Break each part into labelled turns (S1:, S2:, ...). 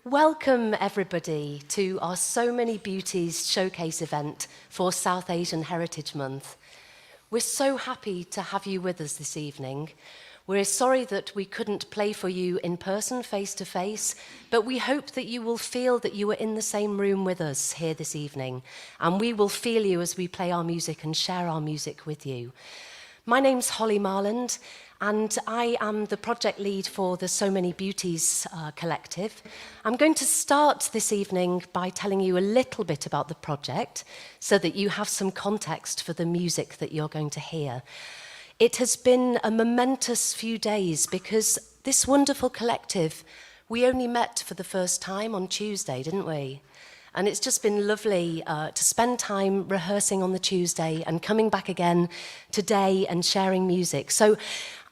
S1: Welcome everybody to our So Many Beauties showcase event for South Asian Heritage Month. We're so happy to have you with us this evening. We're sorry that we couldn't play for you in person, face to face, but we hope that you will feel that you are in the same room with us here this evening, and we will feel you as we play our music and share our music with you. My name's Holly Marland, and I am the project lead for the So Many Beauties Collective. I'm going to start this evening by telling you a little bit about the project so that you have some context for the music that you're going to hear. It has been a momentous few days because this wonderful collective, we only met for the first time on Tuesday, didn't we? And it's just been lovely to spend time rehearsing on the Tuesday and coming back again today and sharing music. So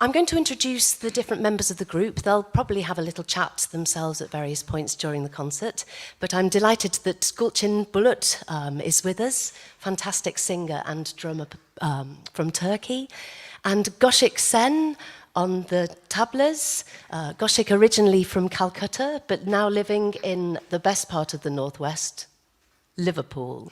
S1: I'm going to introduce the different members of the group. They'll probably have a little chat themselves at various points during the concert. But I'm delighted that Gulçin Bulut is with us, fantastic singer and drummer from Turkey. And Goshik Sen on the tablas. Goshik originally from Calcutta, but now living in the best part of the Northwest, Liverpool.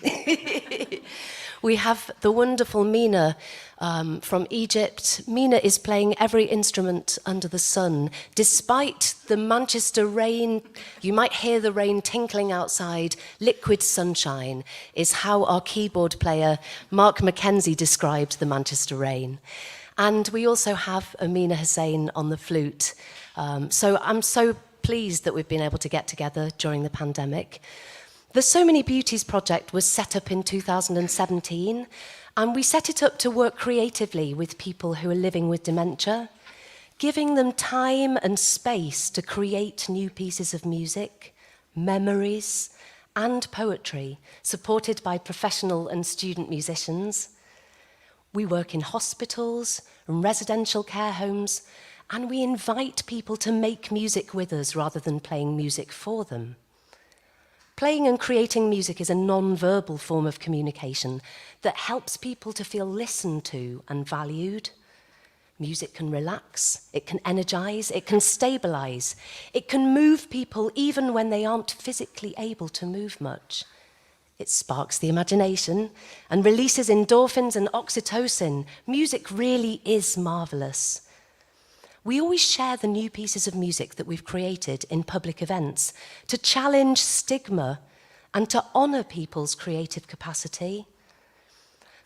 S1: We have the wonderful Mina from Egypt. Mina is playing every instrument under the sun. Despite the Manchester rain, you might hear the rain tinkling outside, liquid sunshine is how our keyboard player Mark Mackenzie described the Manchester rain. And we also have Amina Hussain on the flute. So I'm so pleased that we've been able to get together during the pandemic. The So Many Beauties project was set up in 2017, and we set it up to work creatively with people who are living with dementia, giving them time and space to create new pieces of music, memories, and poetry, supported by professional and student musicians. We work in hospitals and residential care homes, and we invite people to make music with us rather than playing music for them. Playing and creating music is a non-verbal form of communication that helps people to feel listened to and valued. Music can relax, it can energize, it can stabilize, it can move people even when they aren't physically able to move much. It sparks the imagination and releases endorphins and oxytocin. Music really is marvelous. We always share the new pieces of music that we've created in public events to challenge stigma and to honor people's creative capacity.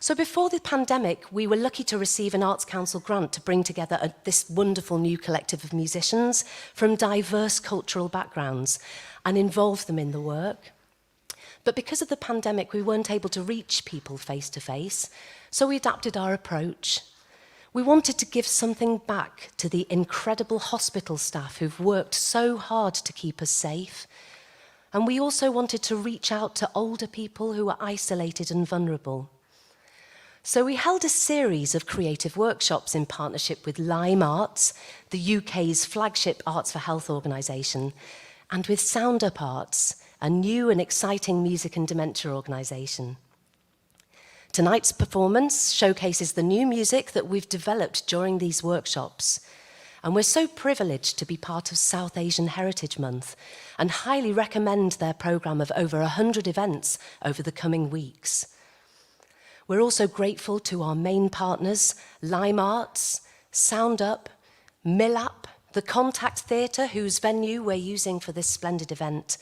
S1: So before the pandemic, we were lucky to receive an Arts Council grant to bring together this wonderful new collective of musicians from diverse cultural backgrounds and involve them in the work. But because of the pandemic, we weren't able to reach people face to face, so we adapted our approach. We wanted to give something back to the incredible hospital staff who've worked so hard to keep us safe. And we also wanted to reach out to older people who are isolated and vulnerable. So we held a series of creative workshops in partnership with Lime Arts, the UK's flagship Arts for Health organisation, and with SoundUp Arts, a new and exciting music and dementia organisation. Tonight's performance showcases the new music that we've developed during these workshops. And we're so privileged to be part of South Asian Heritage Month and highly recommend their programme of over 100 events over the coming weeks. We're also grateful to our main partners, Lime Arts, SoundUp, Millap, the Contact Theatre, whose venue we're using for this splendid event,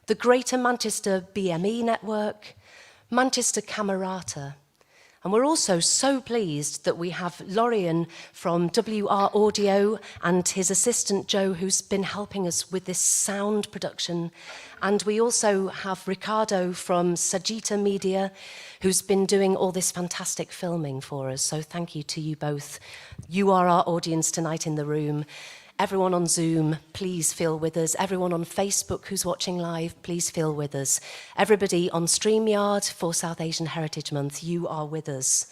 S1: the Greater Manchester BME Network, Manchester Camerata. And we're also so pleased that we have Lorian from WR Audio and his assistant Joe, who's been helping us with this sound production. And we also have Ricardo from Sajita Media, who's been doing all this fantastic filming for us. So thank you to you both. You are our audience tonight in the room. Everyone on Zoom, please feel with us. Everyone on Facebook who's watching live, please feel with us. Everybody on StreamYard for South Asian Heritage Month, you are with us.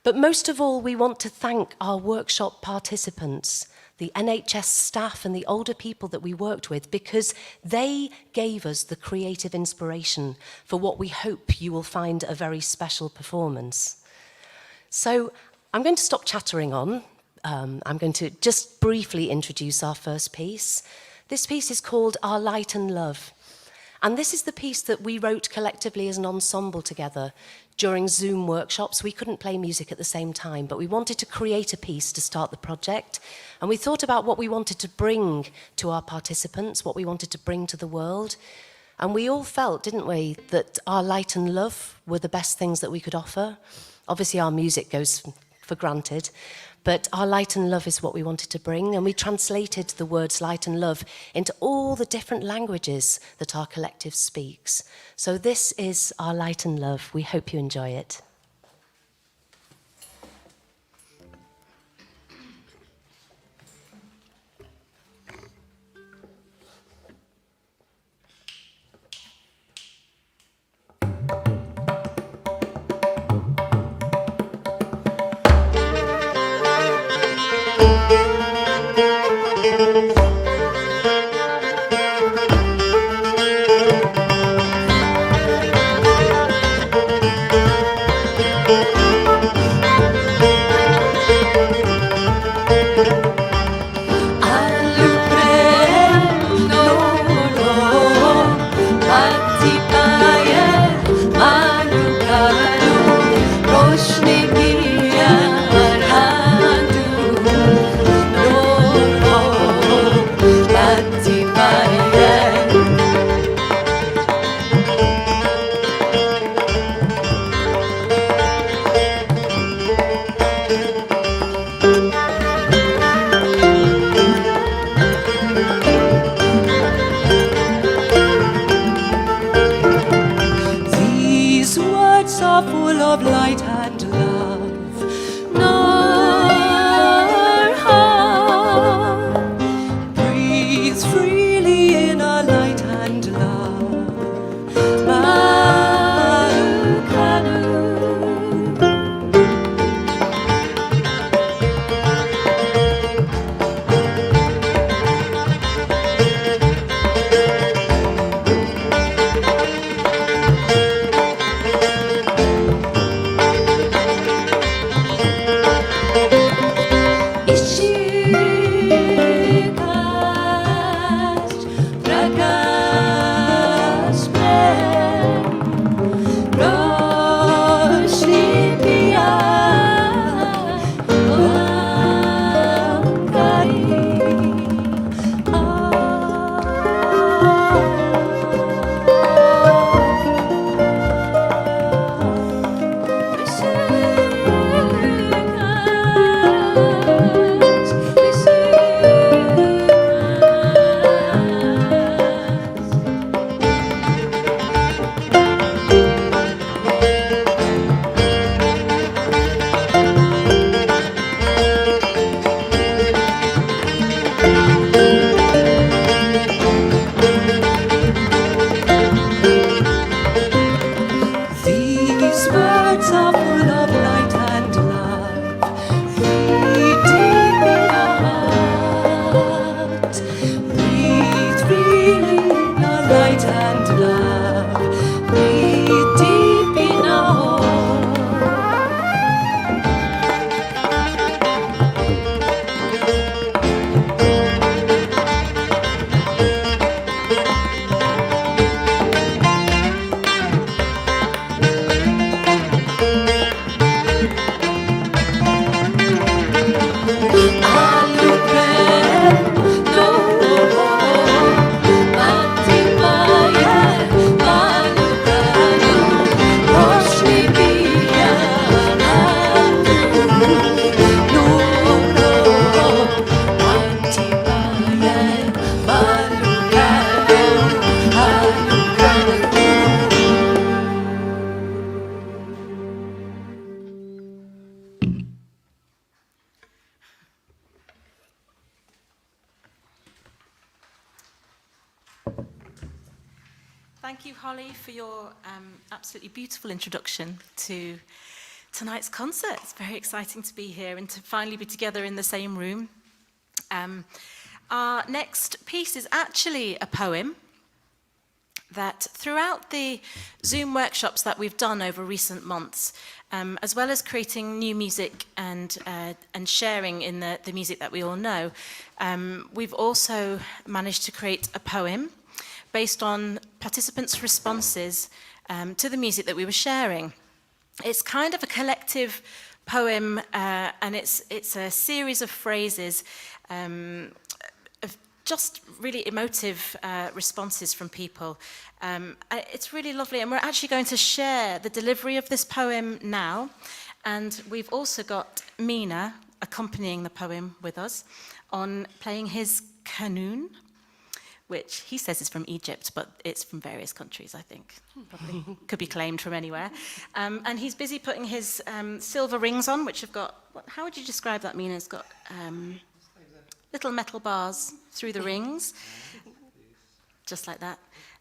S1: But most of all, we want to thank our workshop participants, the NHS staff and the older people that we worked with, because they gave us the creative inspiration for what we hope you will find a very special performance. So I'm going to stop chattering on. I'm going to just briefly introduce our first piece. This piece is called Our Light and Love. And this is the piece that we wrote collectively as an ensemble together during Zoom workshops. We couldn't play music at the same time, but we wanted to create a piece to start the project. And we thought about what we wanted to bring to our participants, what we wanted to bring to the world. And we all felt, didn't we, that our light and love were the best things that we could offer. Obviously, our music goes for granted, but our light and love is what we wanted to bring. And we translated the words light and love into all the different languages that our collective speaks. So this is Our Light and Love. We hope you enjoy it.
S2: Thank you, Holly, for your absolutely beautiful introduction to tonight's concert. It's very exciting to be here and to finally be together in the same room. Our next piece is actually a poem, that throughout the Zoom workshops that we've done over recent months, as well as creating new music and sharing in the music that we all know, we've also managed to create a poem based on participants' responses to the music that we were sharing. It's kind of a collective poem, and it's a series of phrases of just really emotive responses from people. It's really lovely, and we're actually going to share the delivery of this poem now, and we've also got Mina accompanying the poem with us on playing his qanun, which he says is from Egypt, but it's from various countries, I think. Probably could be claimed from anywhere. And he's busy putting his silver rings on, which have got, how would you describe that, Mina? It's got little metal bars through the rings, just like that.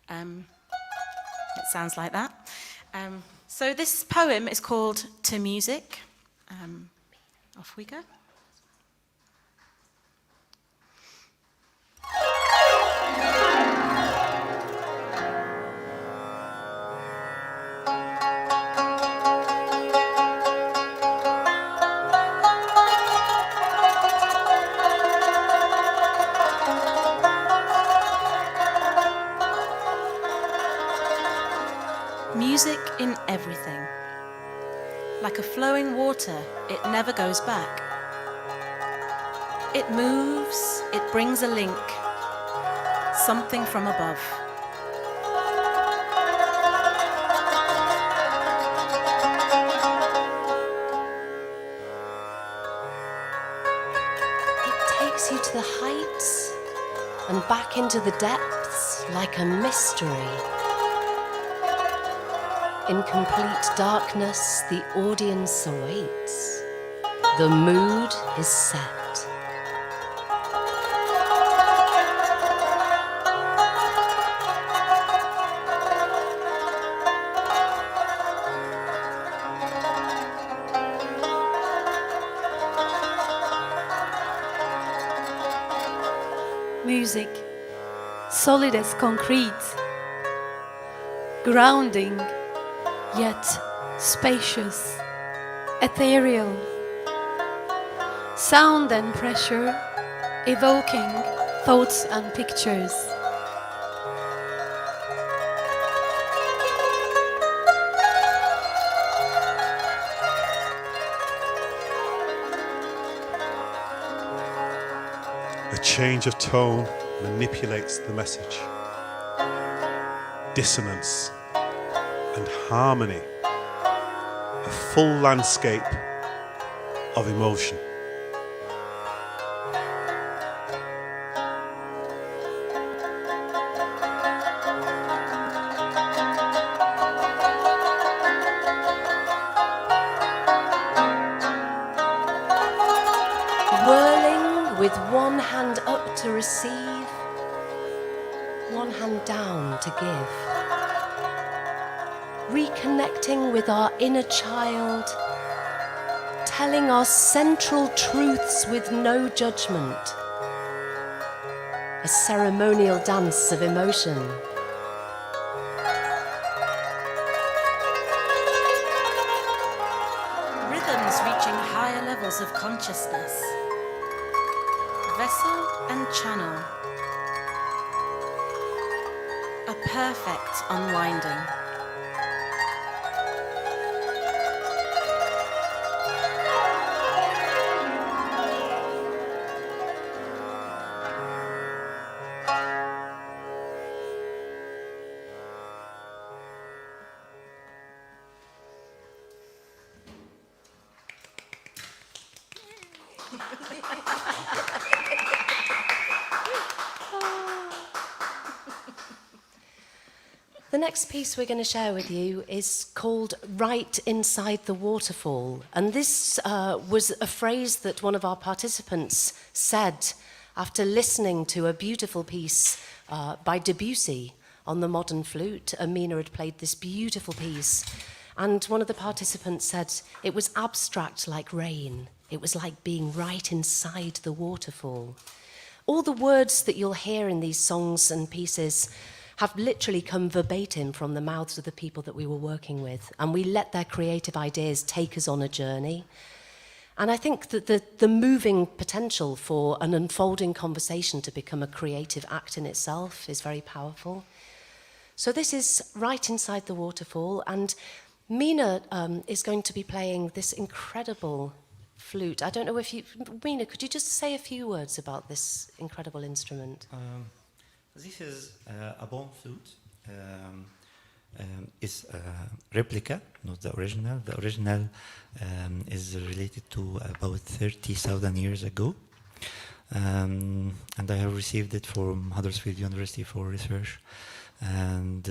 S2: It sounds like that. So this poem is called To Music. Off we go. Music in everything. Like a flowing water, it never goes back. It moves, it brings a link, something from above.
S1: It takes you to the heights and back into the depths like a mystery. In complete darkness, the audience awaits. The mood is set.
S3: Music, solid as concrete, grounding, yet spacious, ethereal, sound and pressure, evoking thoughts and pictures.
S4: A change of tone manipulates the message. Dissonance and harmony, a full landscape of emotion.
S1: Whirling with one hand up to receive, one hand down to give. Reconnecting with our inner child, telling our central truths with no judgment. A ceremonial dance of emotion.
S2: Rhythms reaching higher levels of consciousness. Vessel and channel. A perfect unwinding.
S1: The next piece we're going to share with you is called Right Inside the Waterfall. And this was a phrase that one of our participants said after listening to a beautiful piece by Debussy on the modern flute. Amina had played this beautiful piece. And one of the participants said it was abstract like rain. It was like being right inside the waterfall. All the words that you'll hear in these songs and pieces have literally come verbatim from the mouths of the people that we were working with, and we let their creative ideas take us on a journey. And I think that the moving potential for an unfolding conversation to become a creative act in itself is very powerful. So this is right inside the waterfall, and Mina is going to be playing this incredible flute. I don't know if you... Mina, could you just say a few words about this incredible instrument?
S5: This is a bone flute. It's a replica, not the original. The original is related to about 30,000 years ago. And I have received it from Huddersfield University for research. And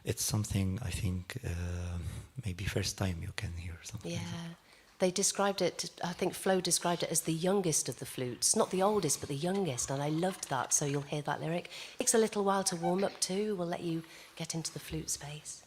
S5: it's something I think maybe first time you can hear something.
S1: Yeah.
S5: Like that.
S1: They described it, I think Flo described it as the youngest of the flutes. Not the oldest, but the youngest, and I loved that, so you'll hear that lyric. It takes a little while to warm up too. We'll let you get into the flute space.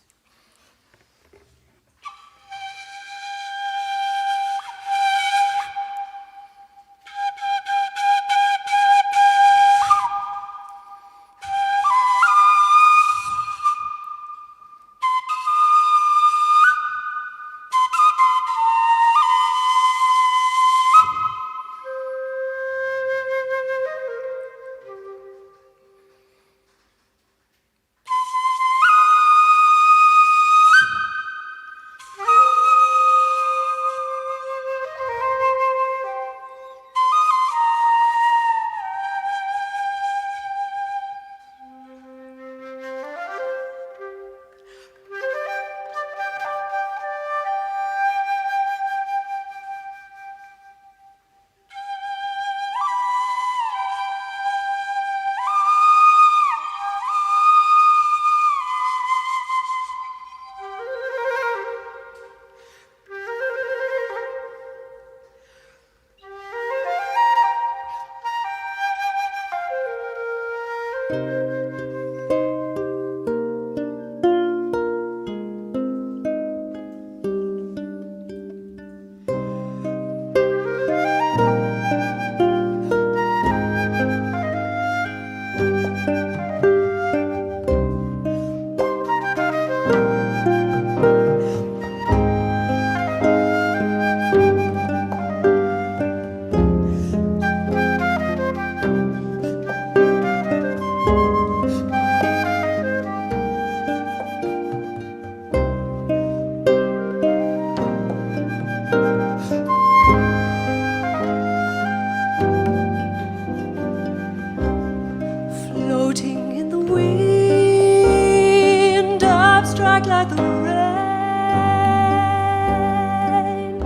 S6: like the rain,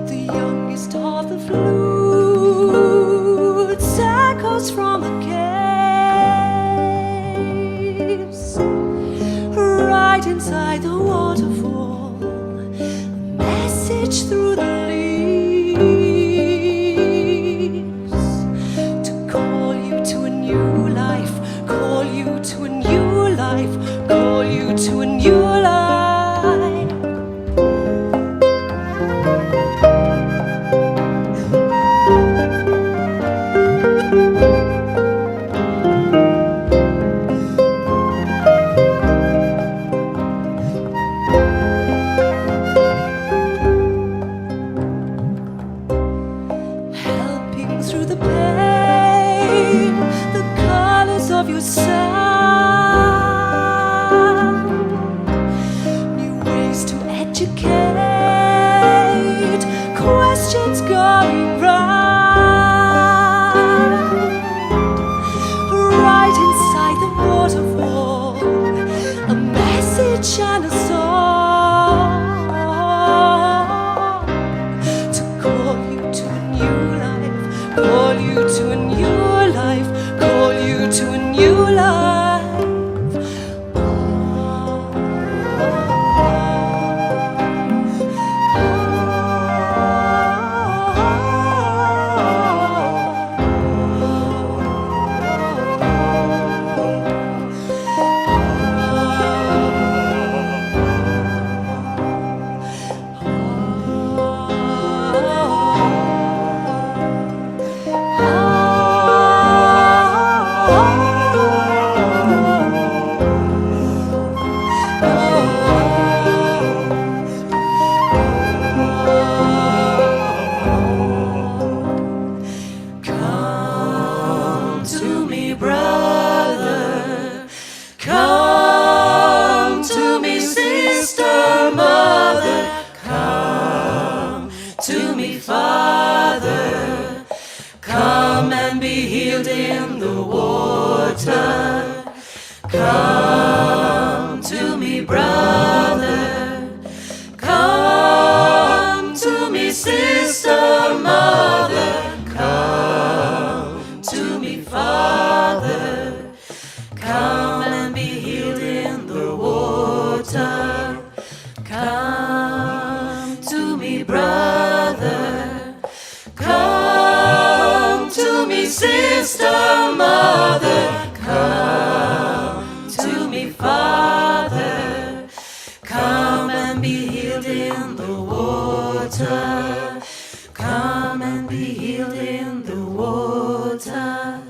S6: the youngest of the flutes echoes from the caves, right inside the waterfall, a message through the leaves, to call you to a new life, call you to a new life, call you to a new life. Helping through the pain, the colors of your sound, new ways to educate, questions going round, right inside the waterfall, a message and a song, to call you to a new life, call you to a new life, call you to a new life. brother. Come to me, sister, mother. Come to me, father. Come and be healed in the water. Come and be healed in the water.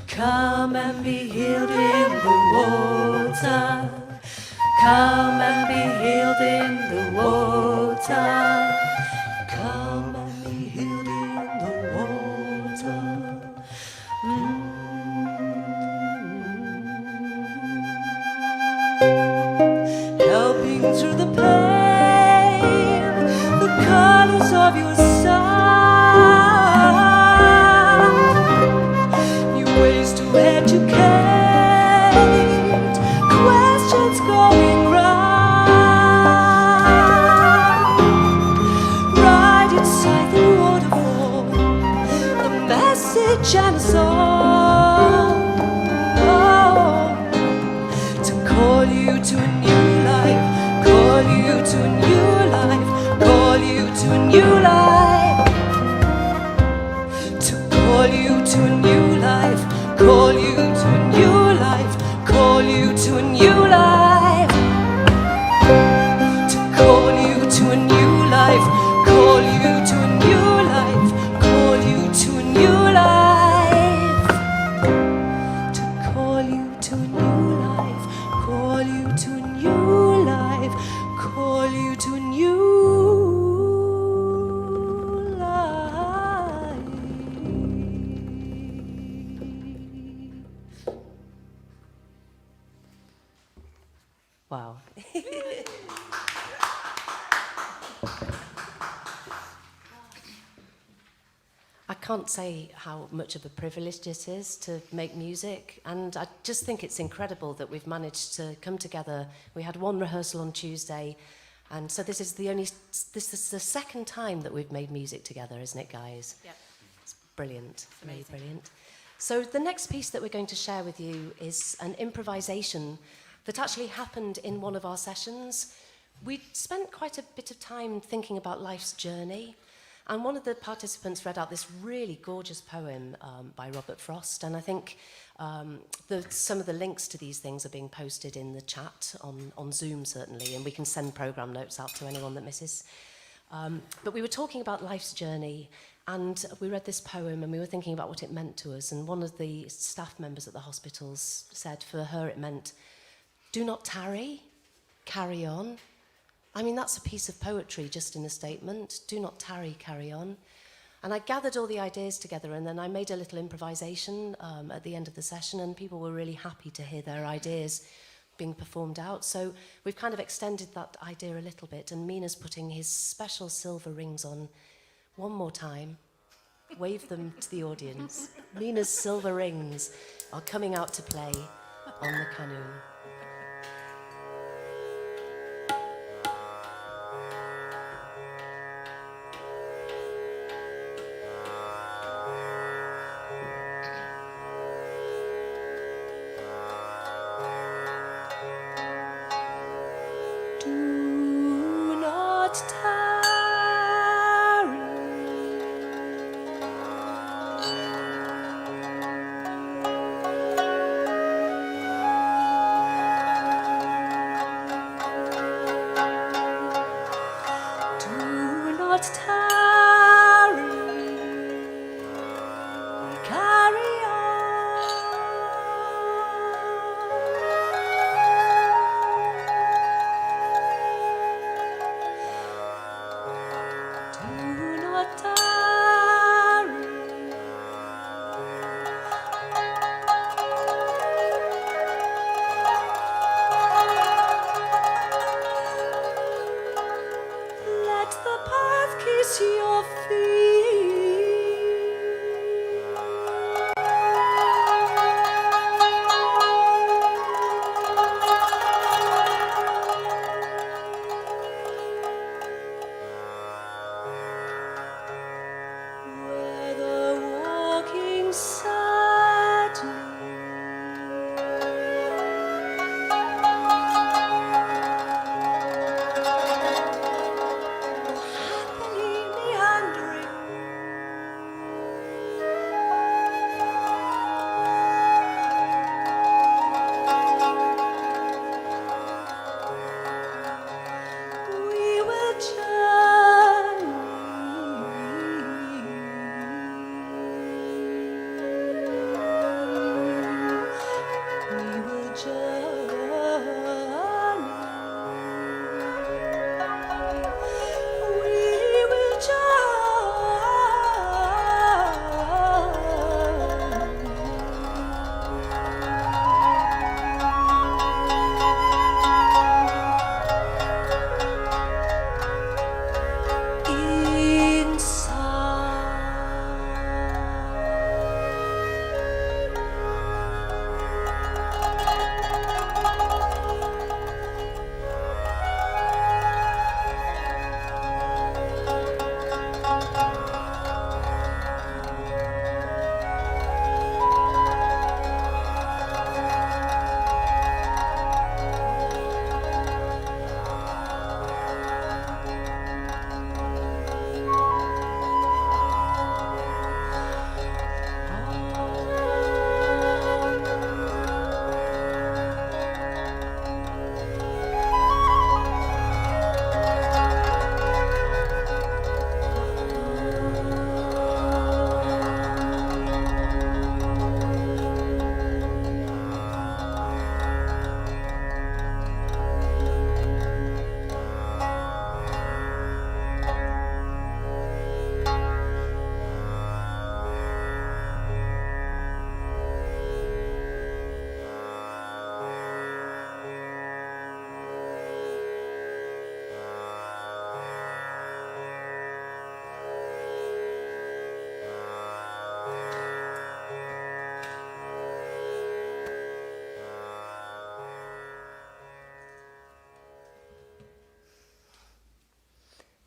S6: Come and be healed in the water. Come and be healed in the water. Come and be healed in the water. Helping through the pain, the colors of your sun, new ways to educate, questions going round, right inside the waterfall, a message and a song, to call you to a new life, call you to a new life, call you to a new life, to call you to a new life, call you to a new life, call you to a new life, to call you to a new life, call you to a new life, call you to a new life, to call you to a new life, call you to a new life, call you to a new life. Wow. I can't say how much of a privilege it is to make music, and I just think it's incredible that we've managed to come together. We had one rehearsal on Tuesday, and so this is the second time that we've made music together, isn't it, guys?
S2: Yep.
S6: It's brilliant, really
S2: amazing.
S6: brilliant. So the next piece that we're going to share with you is an improvisation that actually happened in one of our sessions. We spent quite a bit of time thinking about life's journey, and one of the participants read out this really gorgeous poem by Robert Frost, and I think some of the links to these things are being posted in the chat on Zoom, certainly, and we can send program notes out to anyone that misses. But we were talking about life's journey, and we read this poem, and we were thinking about what it meant to us, and one of the staff members at the hospitals said for her it meant, do not tarry, carry on. I mean, that's a piece of poetry just in a statement. Do not tarry, carry on. And I gathered all the ideas together, and then I made a little improvisation at the end of the session, and people were really happy to hear their ideas being performed out. So we've kind of extended that idea a little bit, and Mina's putting his special silver rings on one more time. Wave them to the audience. Mina's silver rings are coming out to play on the canoe. Do not tarry. Do not tarry. Carry on. Do not tarry. Let the path kiss your feet. Whether walking sadly or happily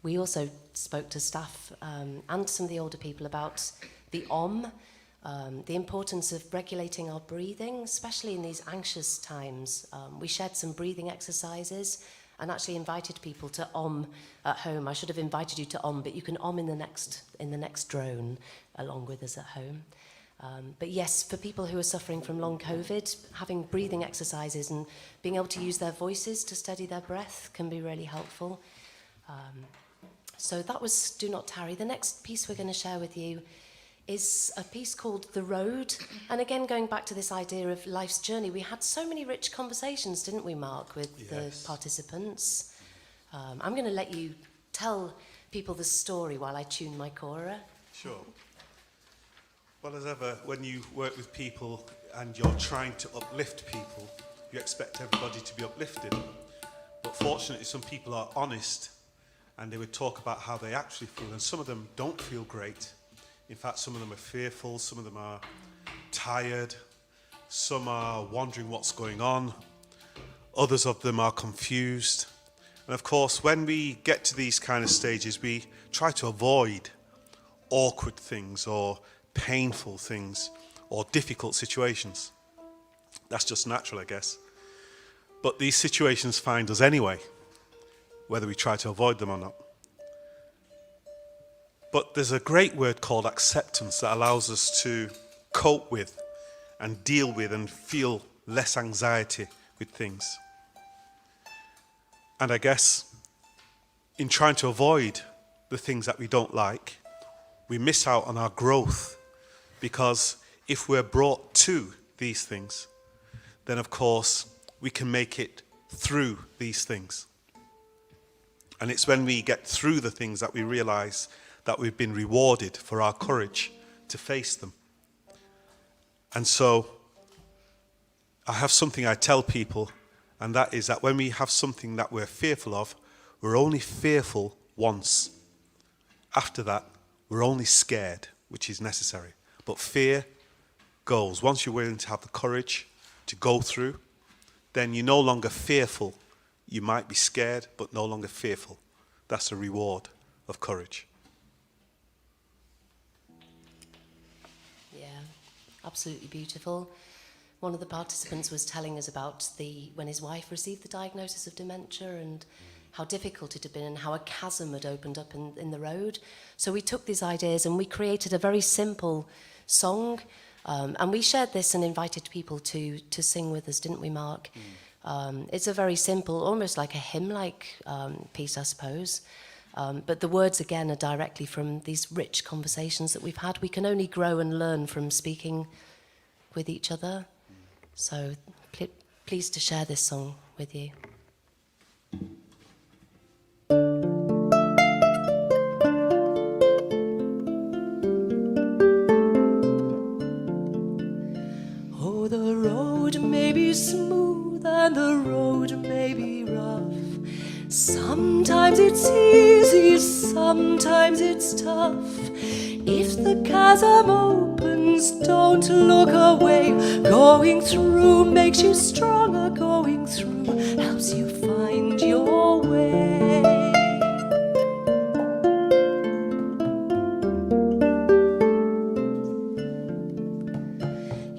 S6: we also spoke to staff and some of the older people about the the importance of regulating our breathing, especially in these anxious times. We shared some breathing exercises and actually invited people to at home. I should have invited you to but you can in the next drone along with us at home. But yes, for people who are suffering from long COVID, having breathing exercises and being able to use their voices to steady their breath can be really helpful. So that was Do Not Tarry. The next piece we're going to share with you is a piece called The Road. And again, going back to this idea of life's journey, we had so many rich conversations, didn't we, Mark, with the participants? I'm going to let you tell people the story while I tune my Kora.
S4: Sure. Well, as ever, when you work with people and you're trying to uplift people, you expect everybody to be uplifted. But fortunately, some people are honest and they would talk about how they actually feel. And some of them don't feel great. In fact, some of them are fearful, some of them are tired, some are wondering what's going on, others of them are confused. And of course, when we get to these kind of stages, we try to avoid awkward things or painful things or difficult situations. That's just natural, I guess. But these situations find us anyway, whether we try to avoid them or not. But there's a great word called acceptance that allows us to cope with and deal with and feel less anxiety with things. And I guess in trying to avoid the things that we don't like, we miss out on our growth, because if we're brought to these things, then of course we can make it through these things. And it's when we get through the things that we realize that we've been rewarded for our courage to face them. And so I have something I tell people, and that is that when we have something that we're fearful of, we're only fearful once. After that, we're only scared, which is necessary. But fear goes. Once you're willing to have the courage to go through, then you're no longer fearful. You might be scared, but no longer fearful. That's the reward of courage.
S6: Yeah, absolutely beautiful. One of the participants was telling us about when his wife received the diagnosis of dementia and how difficult it had been and how a chasm had opened up in the road. So we took these ideas and we created a very simple song, and we shared this and invited people to sing with us, didn't we, Mark? It's a very simple, almost like a hymn-like piece, I suppose. But the words, again, are directly from these rich conversations that we've had. We can only grow and learn from speaking with each other. So pleased to share this song with you. Oh, the road may be smooth and the road may be rough. Sometimes it's easy, sometimes it's tough. If the chasm opens, don't look away. Going through makes you stronger. Going through helps you find your way.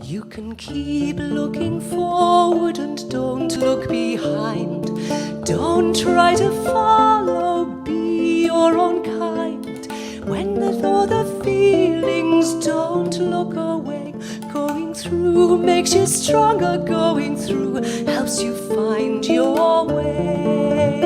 S6: You can keep looking forward and don't look behind. Don't try to follow, be your own kind. When the feelings, don't look away. Going through makes you stronger. Going through helps you find your way.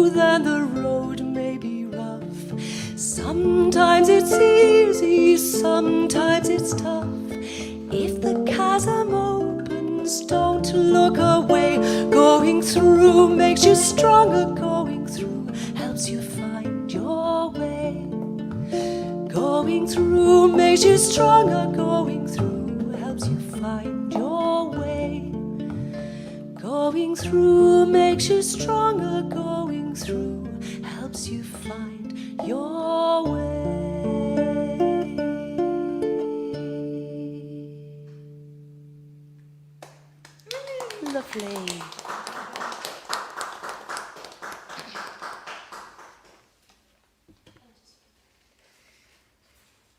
S6: smooth and the road may be rough. Sometimes it's easy, sometimes it's tough. If the chasm opens, don't look away. Going through makes you stronger. Going through helps you find your way. Going through makes you stronger. Going through helps you find your way. Going through makes you stronger. Going through helps you find your way. Lovely.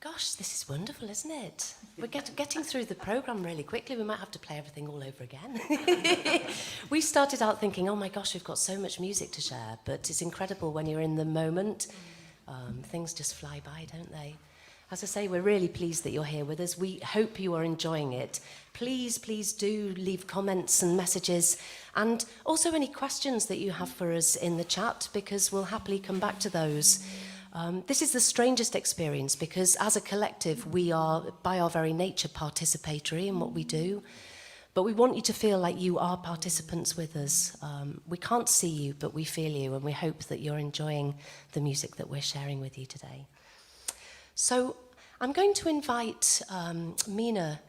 S6: Gosh, this is wonderful, isn't it? We're getting through the programme really quickly. We might have to play everything all over again. We started out thinking, oh my gosh, we've got so much music to share, but it's incredible when you're in the moment. Things just fly by, don't they? As I say, we're really pleased that you're here with us. We hope you are enjoying it. Please, please do leave comments and messages, and also any questions that you have for us in the chat, because we'll happily come back to those. This is the strangest experience because as a collective, we are, by our very nature, participatory in what we do. But we want you to feel like you are participants with us. We can't see you, but we feel you, and we hope that you're enjoying the music that we're sharing with you today. So I'm going to invite Mina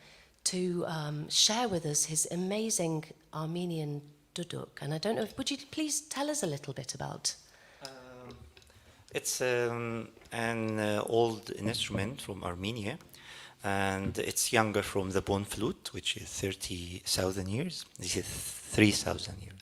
S6: to share with us his amazing Armenian duduk. And I don't know, would you please tell us a little bit about?
S5: It's an old instrument from Armenia, and it's younger from the bone flute, which is 30,000 years. This is 3,000 years.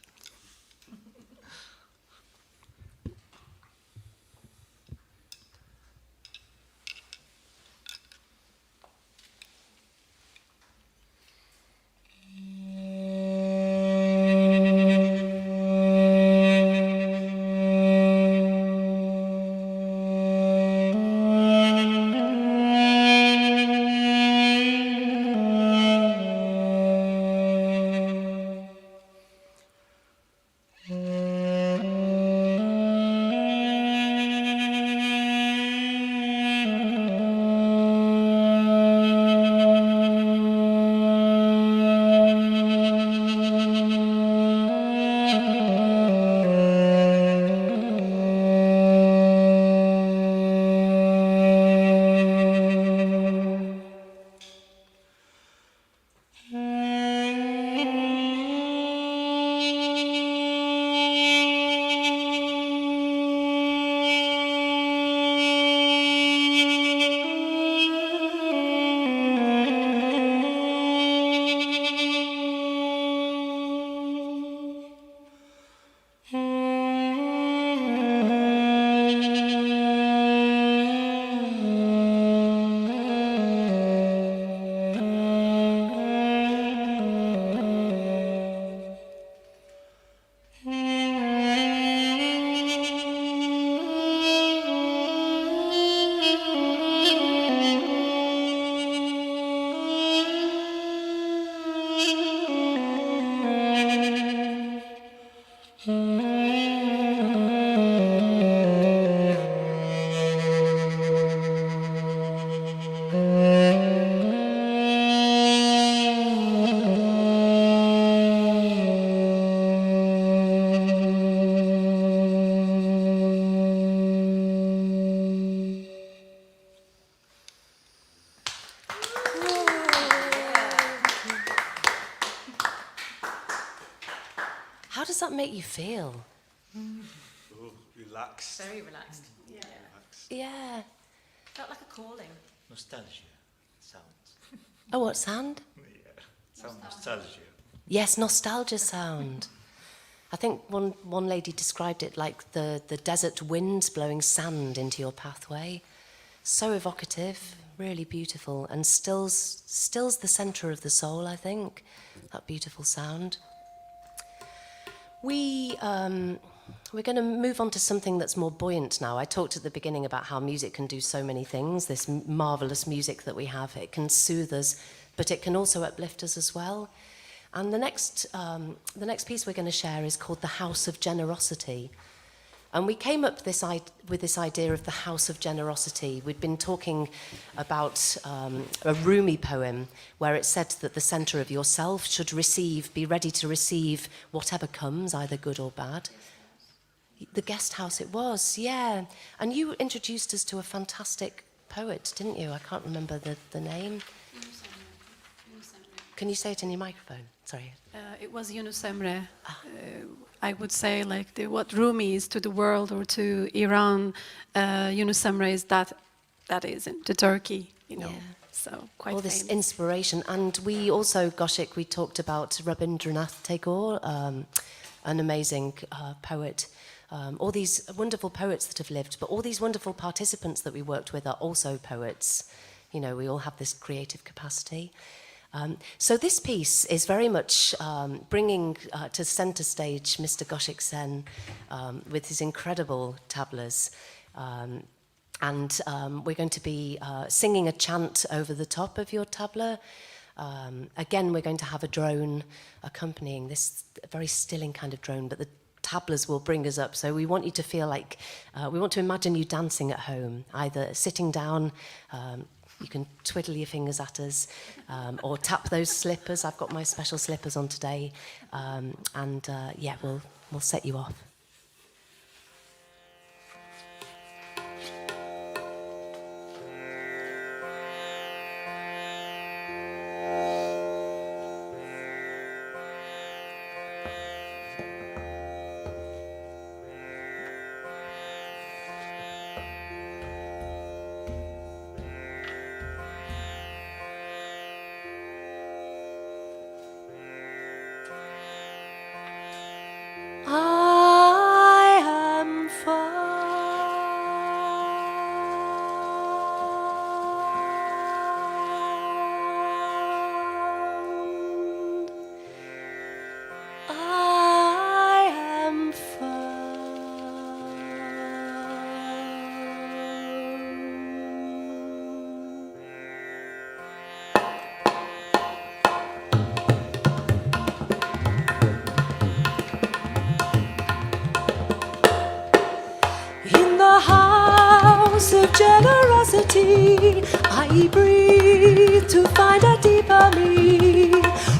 S6: How does that make you feel?
S4: Oh, relaxed.
S2: Very relaxed. Yeah.
S6: Yeah.
S2: Felt like a calling.
S5: Nostalgia sounds.
S6: Oh, what sound?
S5: Yeah, some nostalgia.
S6: Yes, nostalgia sound. I think one lady described it like the desert winds blowing sand into your pathway. So evocative, really beautiful, and stills the centre of the soul, I think, that beautiful sound. We're going to move on to something that's more buoyant now. I talked at the beginning about how music can do so many things, this marvellous music that we have. It can soothe us, but it can also uplift us as well. And the next piece we're going to share is called The House of Generosity.
S1: And we came up with this idea of the house of generosity. We'd been talking about a Rumi poem where it said that the center of yourself should be ready to receive whatever comes, either good or bad. The guest house it was, yeah. And you introduced us to a fantastic poet, didn't you? I can't remember the name. Can you say it in your microphone? Sorry.
S3: It was Yunus Emre. I would say like what Rumi is to the world or to Iran, Yunus Emre is that is to Turkey, you know.
S1: Yeah.
S3: So quite
S1: All this
S3: famous.
S1: inspiration. And we also, Goshik, we talked about Rabindranath Tagore, an amazing poet. All these wonderful poets that have lived, but all these wonderful participants that we worked with are also poets. You know, we all have this creative capacity. So this piece is very much bringing to center stage Mr. Goshik Sen with his incredible tablas. And we're going to be singing a chant over the top of your tabla. Again, we're going to have a drone accompanying this very stilling kind of drone, but the tablas will bring us up. So we want you to feel like, we want to imagine you dancing at home, either sitting down, you can twiddle your fingers at us, or tap those slippers. I've got my special slippers on today. Yeah, we'll set you off. I am found. I am in the house of generosity, I breathe to find a deeper me.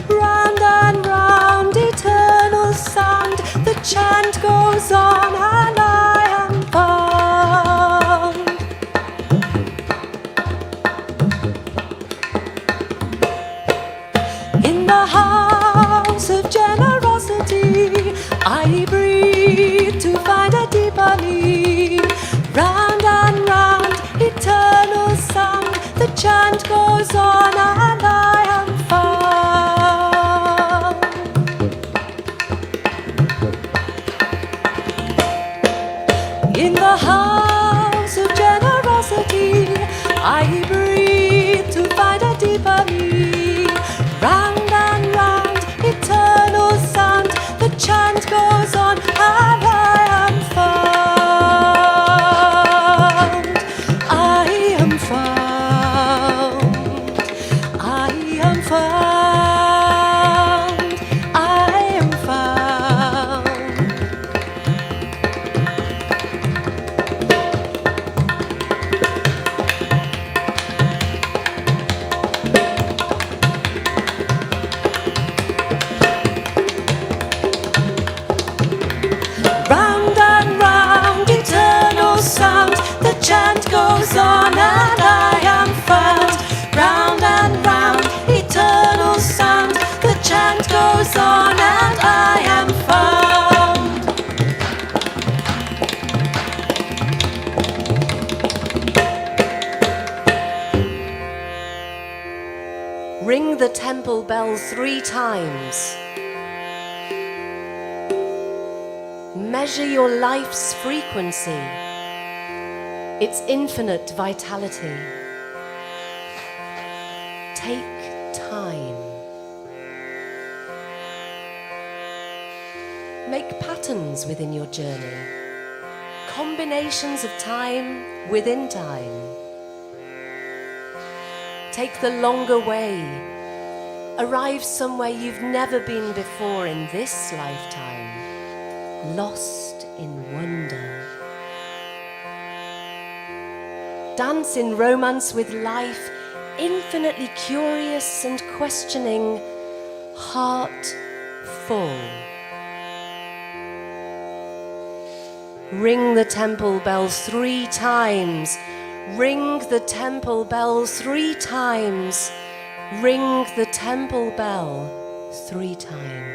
S1: Round and round, eternal sound, the chant goes on and I am found. In the house of generosity, I breathe to find a deeper me. Round and round, eternal sound, the chant goes on and I am found. In the house of generosity, I breathe to find a deeper me. Round and round, eternal sound, the chant goes on and I am found. I am found. I am found. I am found. Round and round, eternal sound, the chant goes on and I am found. Round and round, eternal sound, the chant goes on and I am found. Ring the temple bell 3 times. Measure your life's frequency, its infinite vitality. Take time. Make patterns within your journey, combinations of time within time. Take the longer way. Arrive somewhere you've never been before in this lifetime. Lost in wonder. dance in romance with life, infinitely curious and questioning, heart full. Ring the temple bell 3 times. Ring the temple bell 3 times. Ring the temple bell 3 times.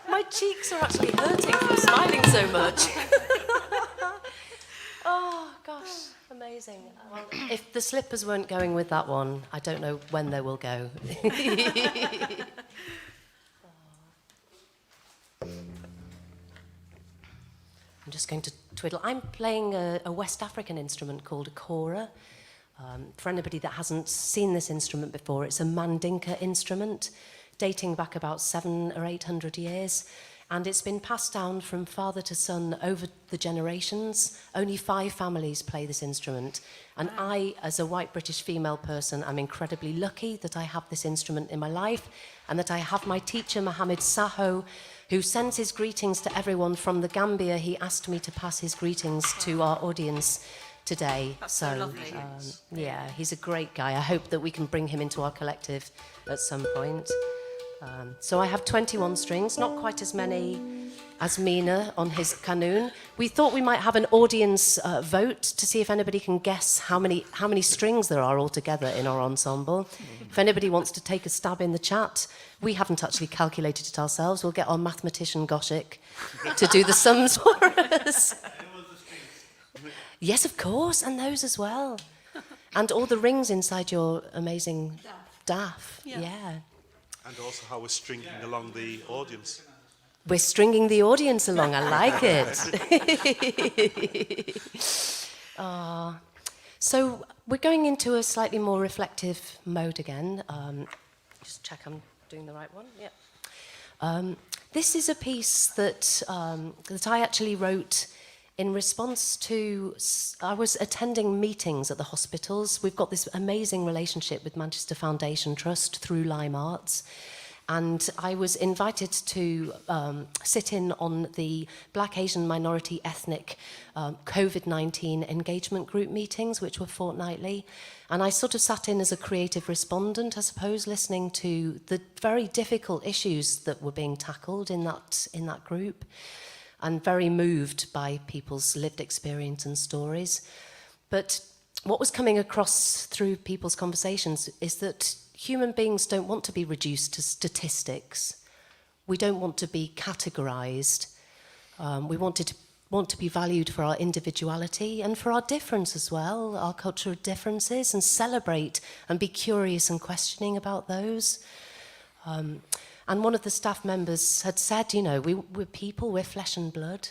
S1: My cheeks are actually hurting from smiling so much. Oh, gosh, amazing. Well, if the slippers weren't going with that one, I don't know when they will go. I'm just going to twiddle. I'm playing a West African instrument called a Kora. For anybody that hasn't seen this instrument before, it's a Mandinka instrument dating back about 700 or 800 years. And it's been passed down from father to son over the generations. Only 5 families play this instrument. And I, as a white British female person, am incredibly lucky that I have this instrument in my life and that I have my teacher, Mohammed Saho, who sends his greetings to everyone from the Gambia. He asked me to pass his greetings to our audience today.
S2: That's so lovely.
S1: Yeah, he's a great guy. I hope that we can bring him into our collective at some point. So I have 21 strings, not quite as many as Mina on his qanun. We thought we might have an audience vote to see if anybody can guess how many strings there are altogether in our ensemble. If anybody wants to take a stab in the chat, we haven't actually calculated it ourselves. We'll get our mathematician Goshik to do the sums for us. Yes, of course, and those as well. And all the rings inside your amazing daff. Yeah.
S4: And also how we're stringing along the audience.
S1: We're stringing the audience along. I like it. So we're going into a slightly more reflective mode again. Just check I'm doing the right one. Yeah. This is a piece that I actually wrote in response to, I was attending meetings at the hospitals. We've got this amazing relationship with Manchester Foundation Trust through Lime Arts. And I was invited to sit in on the Black, Asian, Minority, Ethnic COVID-19 engagement group meetings, which were fortnightly. And I sort of sat in as a creative respondent, I suppose, listening to the very difficult issues that were being tackled in that group, and very moved by people's lived experience and stories. But what was coming across through people's conversations is that human beings don't want to be reduced to statistics. We don't want to be categorized. We want to be valued for our individuality and for our difference as well, our cultural differences, and celebrate and be curious and questioning about those. And one of the staff members had said, you know, we're people, we're flesh and blood.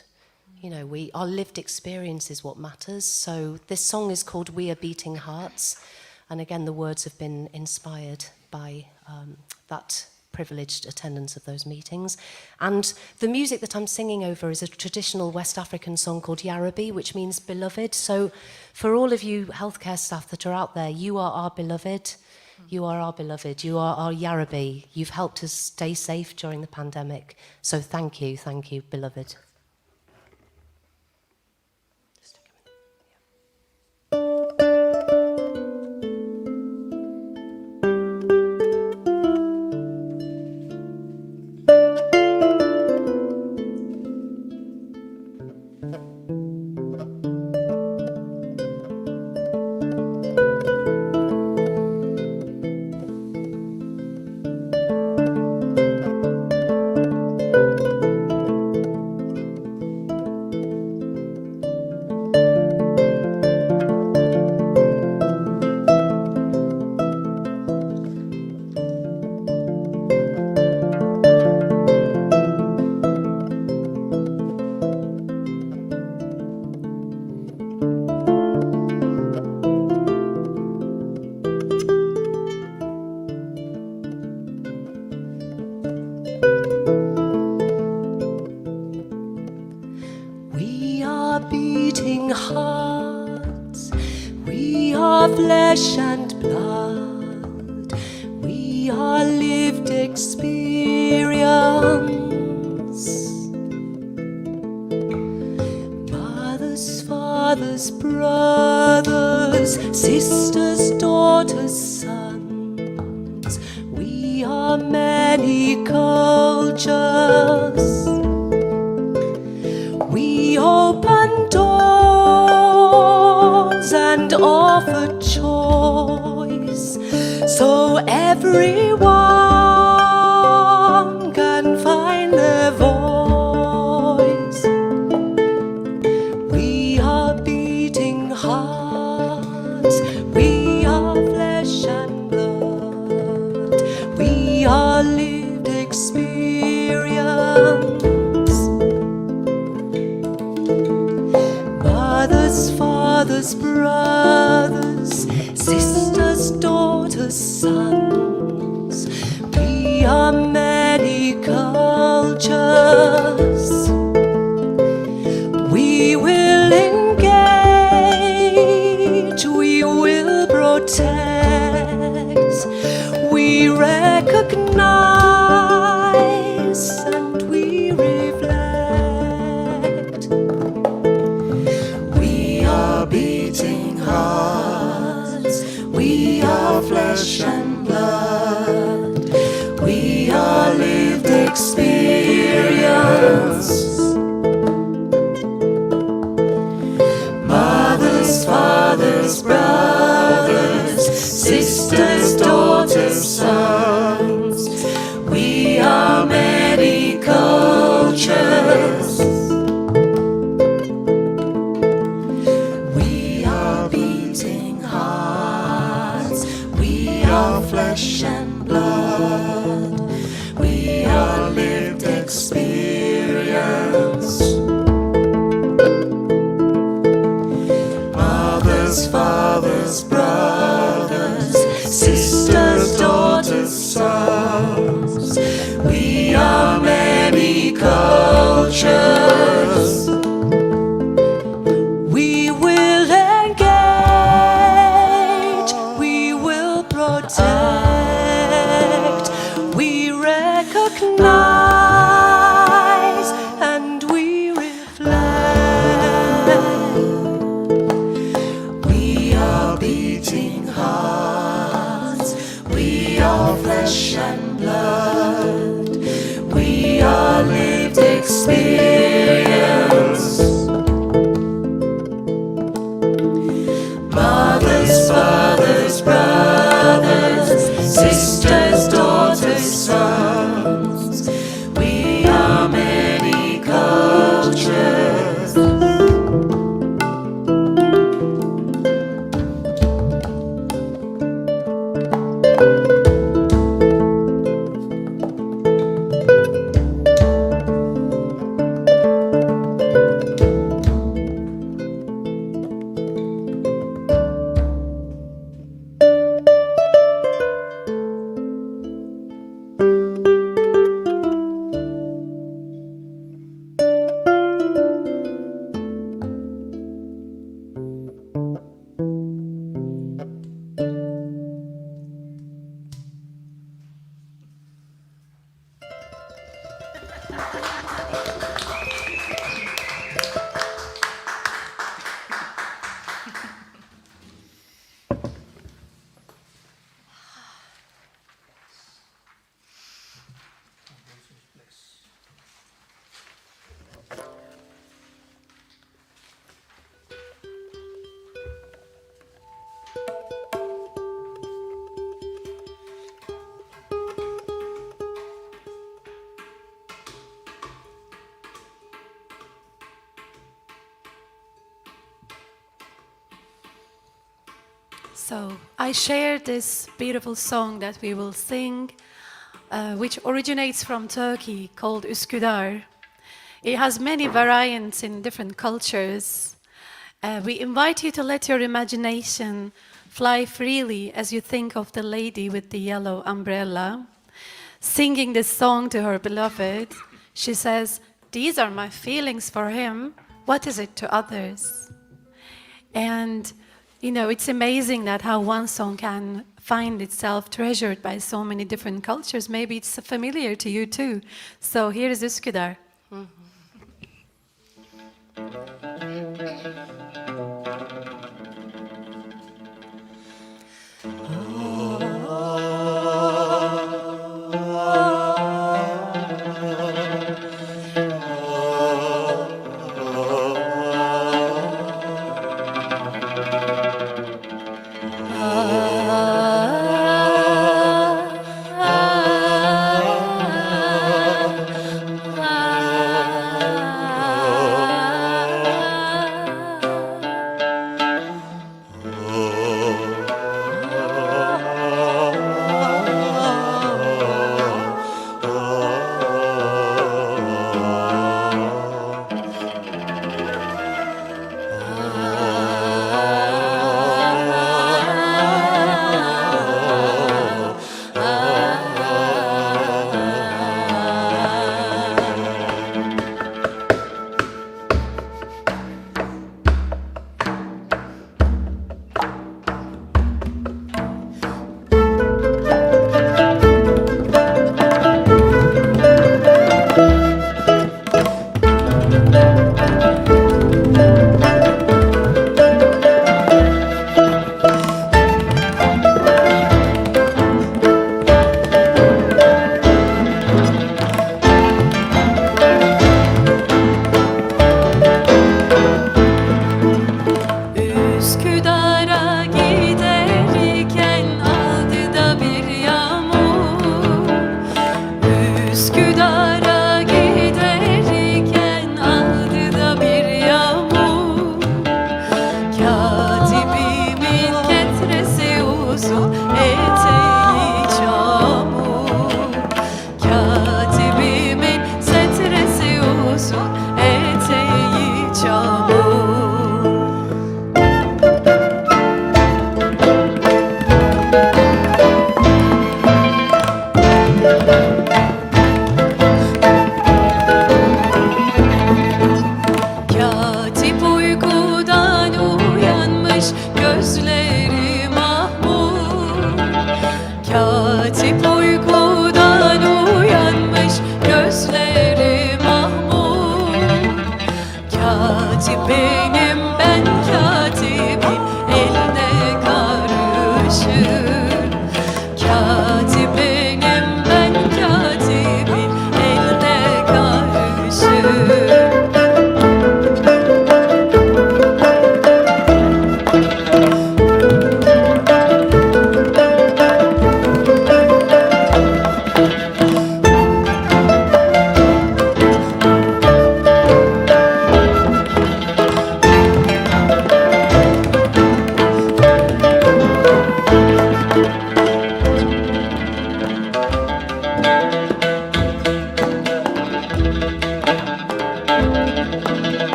S1: You know, our lived experience is what matters. So this song is called We Are Beating Hearts. And again, the words have been inspired by that privileged attendance of those meetings. And the music that I'm singing over is a traditional West African song called Yarabi, which means beloved. So for all of you healthcare staff that are out there, you are our beloved. You are our beloved. You are our Yarabi. You've helped us stay safe during the pandemic. So thank you, beloved. Flesh and blood, we are lived experience. Mothers, fathers, brothers, sisters, daughters, sons, we are many cultures. We open doors and offer choice, so everyone can find their voice. We are beating hearts, we are flesh and blood, we are lived experience. Mothers, fathers, brothers, sisters, daughters, sons, we are many cultures. We will engage, we will protect, we recognize and we reflect. We are beating hearts, we are flesh and blood, we are lived experience. Mothers, fathers, brothers, sisters, daughters, sons, we are many cultures. We are beating hearts, we are flesh and blood, we are lived experience. Mothers, fathers, brothers, sisters, daughters, sons, we are many cultures.
S7: hearts. We are flesh and blood. We are lived experience. Mothers, fathers, brothers, sisters, daughters, sons. We are many cultures.
S3: So I share this beautiful song that we will sing, which originates from Turkey, called Escudar. It has many variants in different cultures. We invite you to let your imagination fly freely as you think of the lady with the yellow umbrella. Singing this song to her beloved, she says, "These are my feelings for him. What is it to others?" And you know, it's amazing that how one song can find itself treasured by so many different cultures. Maybe it's familiar to you too. So here is Escudar.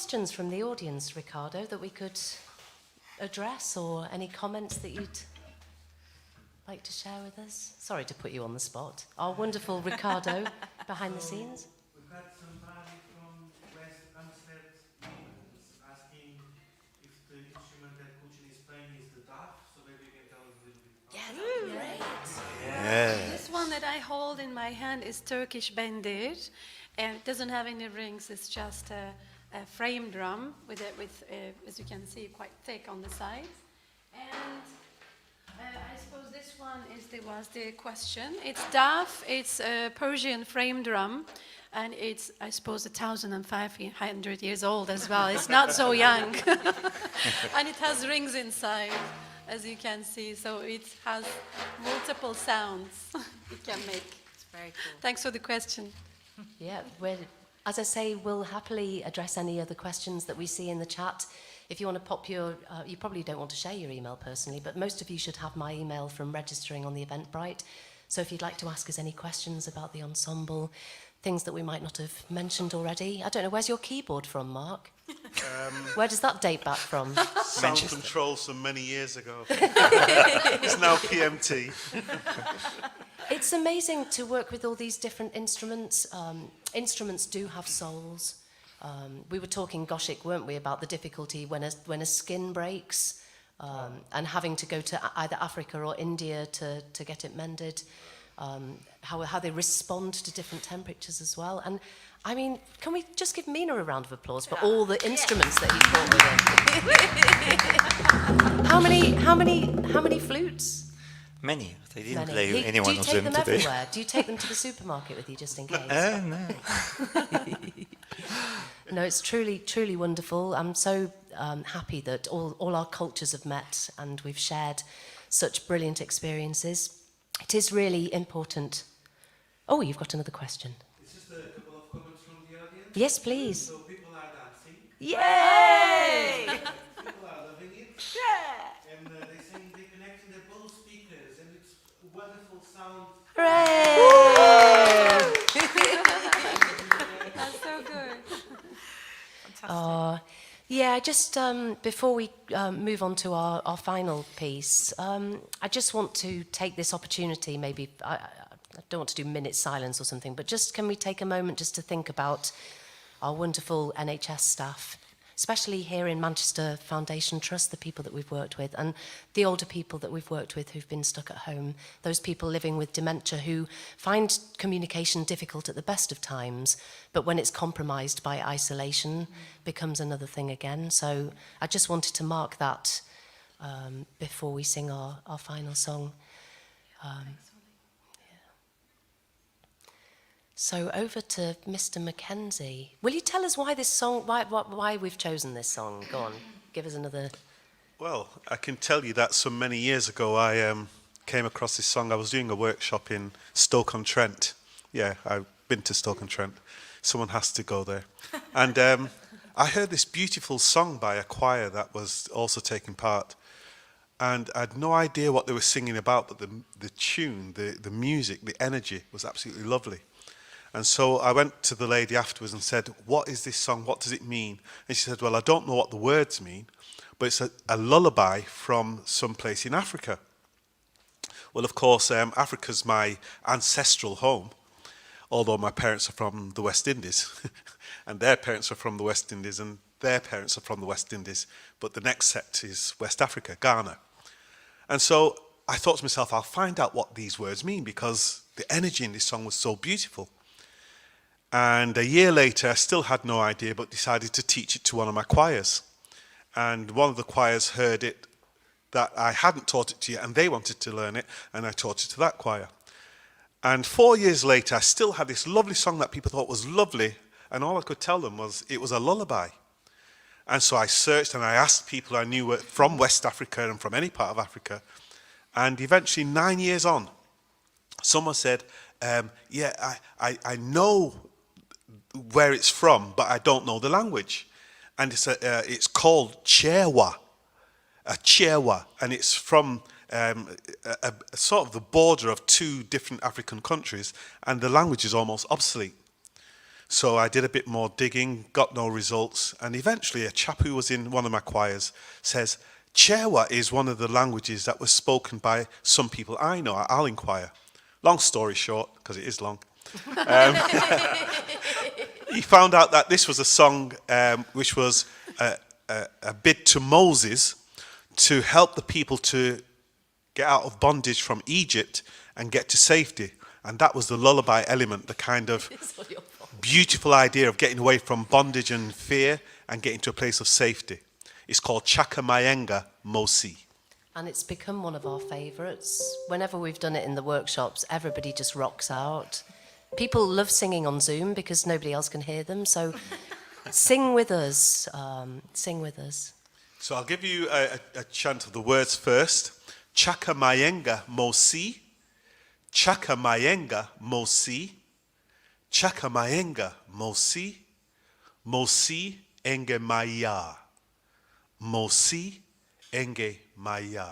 S1: questions from the audience, Ricardo, that we could address, or any comments that you'd like to share with us? Sorry to put you on the spot. Our wonderful Ricardo behind the scenes.
S8: We've got somebody from West Amsterdam asking if the instrument that Kuchin is playing is the daf, so maybe you can tell us a little bit.
S1: Yeah, that'd be great.
S3: This one that I hold in my hand is Turkish bendir, and it doesn't have any rings. It's just a frame drum with as you can see, quite thick on the sides. And I suppose this one was the question. It's daf. It's a Persian frame drum, and it's, I suppose, 1,500 years old as well. It's not so young, and it has rings inside, as you can see. So it has multiple sounds it can make.
S2: It's very cool.
S3: Thanks for the question.
S1: Yeah, as I say, we'll happily address any other questions that we see in the chat. If you want to pop your, you probably don't want to share your email personally, but most of you should have my email from registering on the Eventbrite. So if you'd like to ask us any questions about the ensemble, things that we might not have mentioned already. I don't know, where's your keyboard from, Mark? Where does that date back from?
S4: Sound control some many years ago. It's now PMT.
S1: It's amazing to work with all these different instruments. Instruments do have souls. We were talking Goshik, weren't we, about the difficulty when a skin breaks and having to go to either Africa or India to get it mended. How they respond to different temperatures as well. And I mean, can we just give Mina a round of applause for all the instruments that he brought with him? How many flutes?
S5: Many, but I didn't
S1: Many.
S5: play any one of them
S1: Do you take them
S5: today.
S1: everywhere? Do you take them to the supermarket with you just in case?
S5: No.
S1: No, it's truly wonderful. I'm so happy that all our cultures have met and we've shared such brilliant experiences. It is really important. Oh, you've got another question.
S8: It's just a couple of comments from the audience.
S1: Yes, please.
S8: So people are dancing.
S1: Yay!
S8: People are loving it. Yeah. And they're saying they're connecting their both speakers, and it's a wonderful sound.
S1: Hooray!
S3: That's so good.
S1: Yeah, just before we move on to our final piece, I just want to take this opportunity, maybe, I don't want to do minute silence or something, but just can we take a moment just to think about our wonderful NHS staff, especially here in Manchester Foundation Trust, the people that we've worked with, and the older people that we've worked with who've been stuck at home, those people living with dementia who find communication difficult at the best of times, but when it's compromised by isolation, becomes another thing again. So I just wanted to mark that before we sing our final song. So over to Mr. Mackenzie. Will you tell us why this song, why we've chosen this song? Go on, give us another.
S4: Well, I can tell you that some many years ago I came across this song. I was doing a workshop in Stoke-on-Trent. Yeah, I've been to Stoke-on-Trent. Someone has to go there. And I heard this beautiful song by a choir that was also taking part. And I had no idea what they were singing about, but the tune, the music, the energy was absolutely lovely. And so I went to the lady afterwards and said, what is this song? What does it mean? And she said, well, I don't know what the words mean, but it's a lullaby from some place in Africa. Well, of course, Africa's my ancestral home, although my parents are from the West Indies, and their parents are from the West Indies, and their parents are from the West Indies, but the next set is West Africa, Ghana. And so I thought to myself, I'll find out what these words mean, because the energy in this song was so beautiful. And a year later, I still had no idea, but decided to teach it to one of my choirs. And one of the choirs heard it, that I hadn't taught it to yet, and they wanted to learn it, and I taught it to that choir. And 4 years later, I still had this lovely song that people thought was lovely, and all I could tell them was it was a lullaby. And so I searched and I asked people I knew were from West Africa and from any part of Africa. And eventually, 9 years on, someone said, I know where it's from, but I don't know the language. And it's called Chewa, and it's from a sort of the border of two different African countries, and the language is almost obsolete. So I did a bit more digging, got no results, and eventually a chap who was in one of my choirs says, Chewa is one of the languages that was spoken by some people I know at Arling Choir. Long story short, because it is long, he found out that this was a song which was a bid to Moses to help the people to get out of bondage from Egypt and get to safety. And that was the lullaby element, the kind of beautiful idea of getting away from bondage and fear and getting to a place of safety. It's called Chakamayenga Mosi.
S1: And it's become one of our favourites. Whenever we've done it in the workshops, everybody just rocks out. People love singing on Zoom because nobody else can hear them. So sing with us. Sing with us.
S4: So I'll give you a chant of the words first. Chakamayenga Mosi. Chakamayenga Mosi. Chakamayenga Mosi. Mosi enge maya. Mosi enge maya.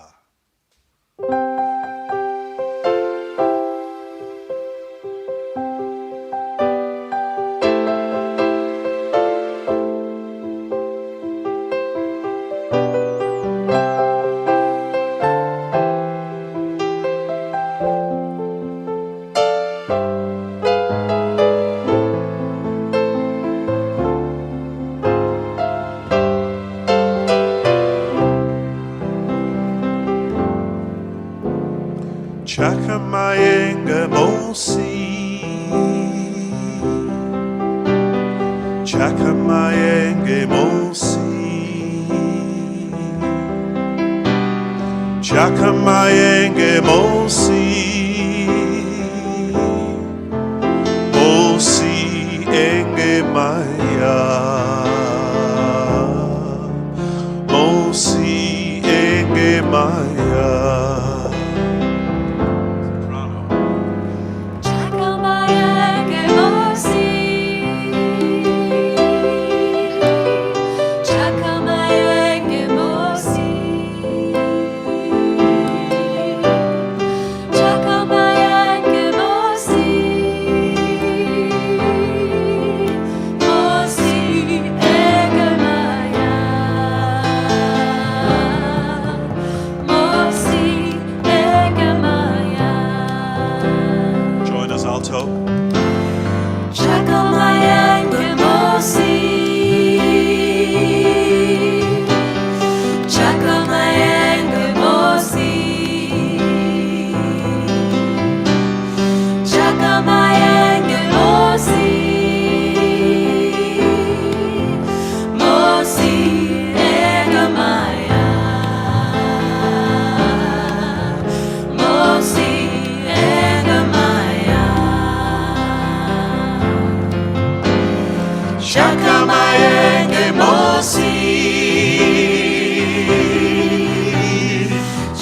S4: Chakamayenga Mosi. Chakamayenga Mosi. Chakamayenga Mosi. Mosi enge maya. Mosi enge maya.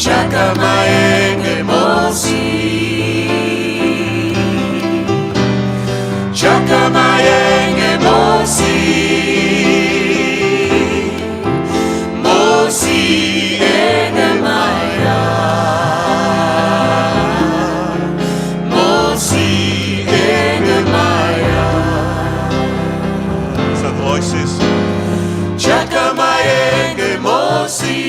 S4: Chakamayenga Mosi. Chakamayenga Mosi. Mosi enge maya. Mosi enge maya. So the voices. Chakamayenga Mosi.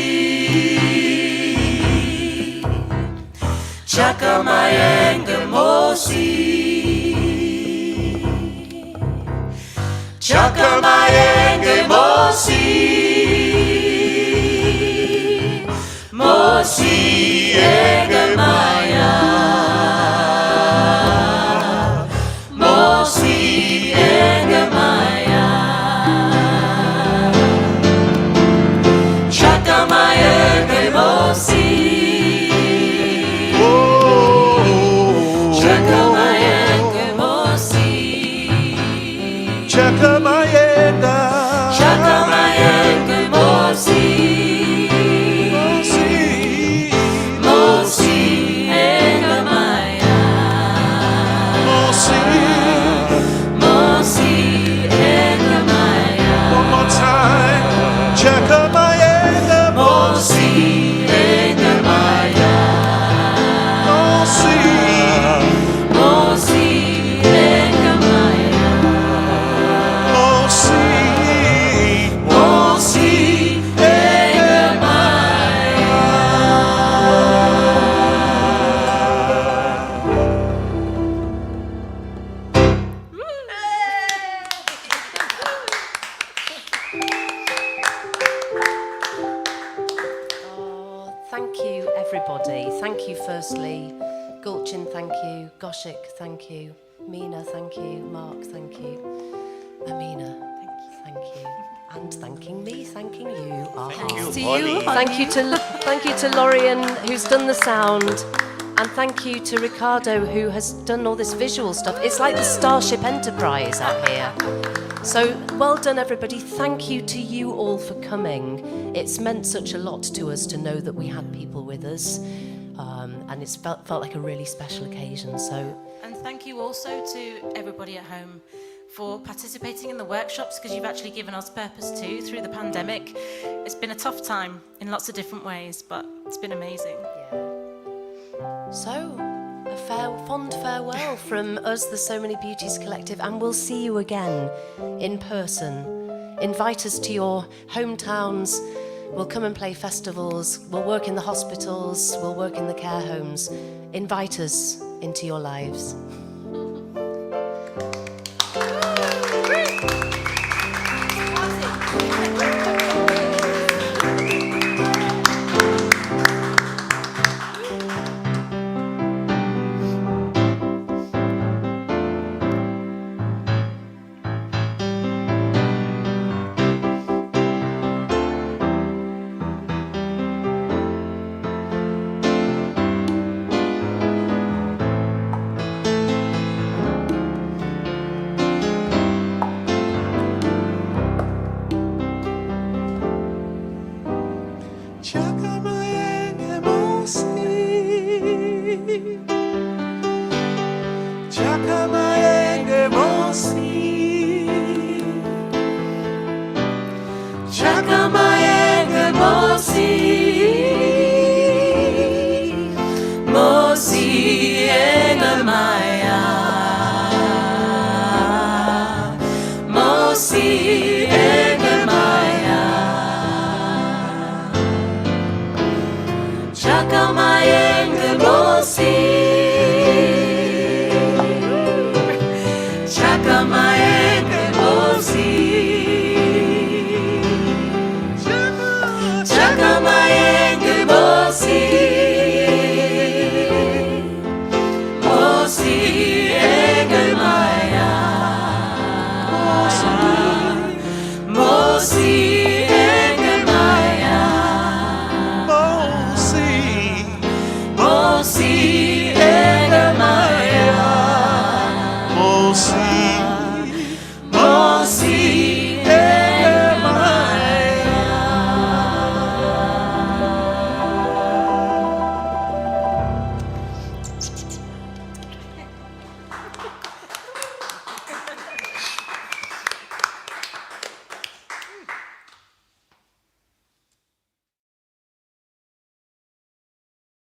S4: Chakamayenga Mosi. Chakamayenga Mosi. Mosi enge maya. Mosi enge maya. Chakamayenga Mosi. Chakamayenga, Chakamayenga Mosi, Mosi, Mosi
S1: you, everybody. Thank you, firstly. Gulchin, thank you. Goshik, thank you. Mina, thank you. Mark, thank you. Amina, thank you. And thanking me, thanking you.
S3: To you,
S1: Thank you to Lorian, who's done the sound. And thank you to Ricardo, who has done all this visual stuff. It's like the Starship Enterprise out here. So well done, everybody. Thank you to you all for coming. It's meant such a lot to us to know that we had people with us. And it's felt like a really special occasion.
S2: And thank you also to everybody at home for participating in the workshops, because you've actually given us purpose too through the pandemic. It's been a tough time in lots of different ways, but it's been amazing.
S1: So, a fond farewell from us, the So Many Beauties Collective, and we'll see you again in person. Invite us to your hometowns. We'll come and play festivals. We'll work in the hospitals. We'll work in the care homes. Invite us into your lives.
S7: Chaka Mayenge Mosi.